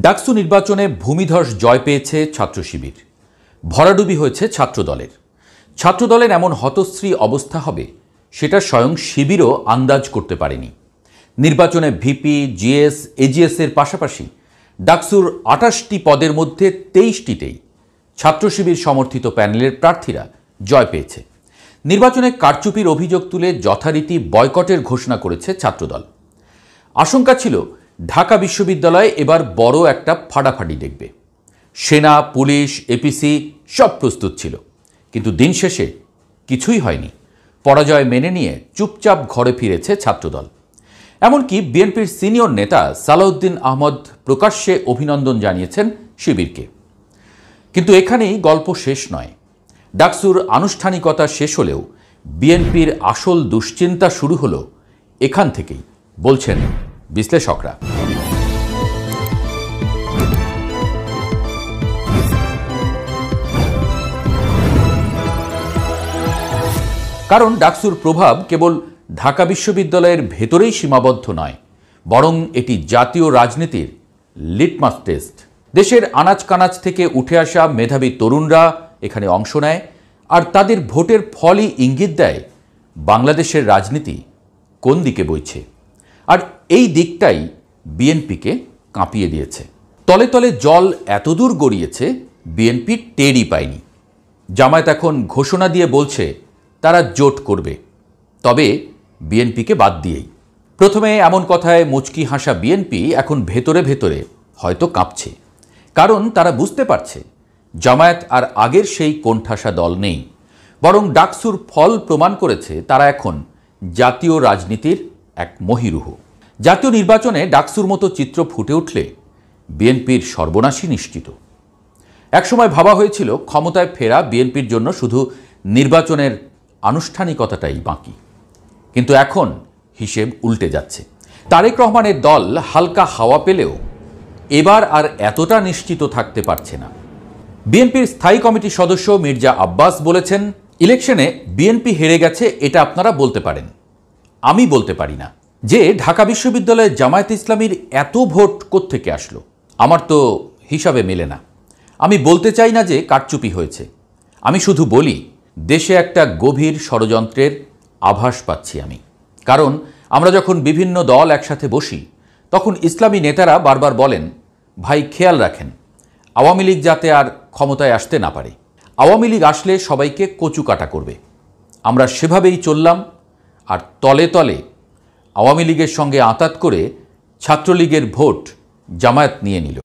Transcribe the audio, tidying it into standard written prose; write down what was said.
ডাকসু নির্বাচনে ভূমিধস জয় পেয়েছে ছাত্র শিবির। ভরাডুবি হয়েছে ছাত্রদলের। ছাত্রদলের এমন হতশ্রী অবস্থা হবে সেটা স্বয়ং শিবিরও আন্দাজ করতে পারেনি। নির্বাচনে ভিপি, জিএস, এজিএসের পাশাপাশি ডাকসুর ২৮টি পদের মধ্যে ২৩টিতেই ছাত্র শিবির সমর্থিত প্যানেলের প্রার্থীরা জয় পেয়েছে। নির্বাচনে কারচুপির অভিযোগ তুলে যথারীতি বয়কটের ঘোষণা করেছে ছাত্রদল। আশঙ্কা ছিল ঢাকা বিশ্ববিদ্যালয়ে এবার বড় একটা ফাটাফাটি দেখবে। সেনা, পুলিশ, এপিসি সব প্রস্তুত ছিল, কিন্তু দিন শেষে কিছুই হয়নি। পরাজয় মেনে নিয়ে চুপচাপ ঘরে ফিরেছে ছাত্রদল। এমনকি বিএনপির সিনিয়র নেতা সালাউদ্দিন আহমদ প্রকাশ্যে অভিনন্দন জানিয়েছেন শিবিরকে। কিন্তু এখানেই গল্প শেষ নয়। ডাকসুর আনুষ্ঠানিকতা শেষ হলেও বিএনপির আসল দুশ্চিন্তা শুরু হলো এখান থেকেই, বলছেন বিশ্লেষকরা। কারণ ডাকসুর প্রভাব কেবল ঢাকা বিশ্ববিদ্যালয়ের ভেতরেই সীমাবদ্ধ নয়, বরং এটি জাতীয় রাজনীতির লিটমাস টেস্ট। দেশের আনাচ কানাচ থেকে উঠে আসা মেধাবী তরুণরা এখানে অংশ নেয়, আর তাদের ভোটের ফলই ইঙ্গিত দেয় বাংলাদেশের রাজনীতি কোন দিকে বইছে। আর এই দিকটাই বিএনপিকে কাঁপিয়ে দিয়েছে। তলে তলে জল এতদূর গড়িয়েছে বিএনপি টেরই পায়নি। জামায়াত এখন ঘোষণা দিয়ে বলছে তারা জোট করবে, তবে বিএনপিকে বাদ দিয়েই। প্রথমে এমন কথায় মুচকি হাসা বিএনপি এখন ভেতরে ভেতরে হয়তো কাঁপছে, কারণ তারা বুঝতে পারছে জামায়াত আর আগের সেই কোণঠাসা দল নেই, বরং ডাকসুর ফল প্রমাণ করেছে তারা এখন জাতীয় রাজনীতির এক মহীরুহ। জাতীয় নির্বাচনে ডাকসুর মতো চিত্র ফুটে উঠলে বিএনপির সর্বনাশই নিশ্চিত। একসময় ভাবা হয়েছিল ক্ষমতায় ফেরা বিএনপির জন্য শুধু নির্বাচনের আনুষ্ঠানিকতাটাই বাকি, কিন্তু এখন হিসেব উল্টে যাচ্ছে। তারেক রহমানের দল হালকা হাওয়া পেলেও এবার আর এতটা নিশ্চিত থাকতে পারছে না। বিএনপির স্থায়ী কমিটির সদস্য মির্জা আব্বাস বলেছেন, ইলেকশনে বিএনপি হেরে গেছে এটা আপনারা বলতে পারেন, আমি বলতে পারি না। যে ঢাকা বিশ্ববিদ্যালয়ে জামায়াত ইসলামীর এত ভোট কোত্থেকে আসলো আমার তো হিসাবে মেলে না। আমি বলতে চাই না যে কারচুপি হয়েছে, আমি শুধু বলি দেশে একটা গভীর ষড়যন্ত্রের আভাস পাচ্ছি আমি। কারণ আমরা যখন বিভিন্ন দল একসাথে বসি তখন ইসলামী নেতারা বারবার বলেন, ভাই খেয়াল রাখেন আওয়ামী লীগ যাতে আর ক্ষমতায় আসতে না পারে, আওয়ামী লীগ আসলে সবাইকে কচুকাটা করবে। আমরা সেভাবেই চললাম, আর তলে তলে আওয়ামী লীগের সঙ্গে আঁতাত করে ছাত্রলীগের ভোট জামায়াত নিয়ে নিল।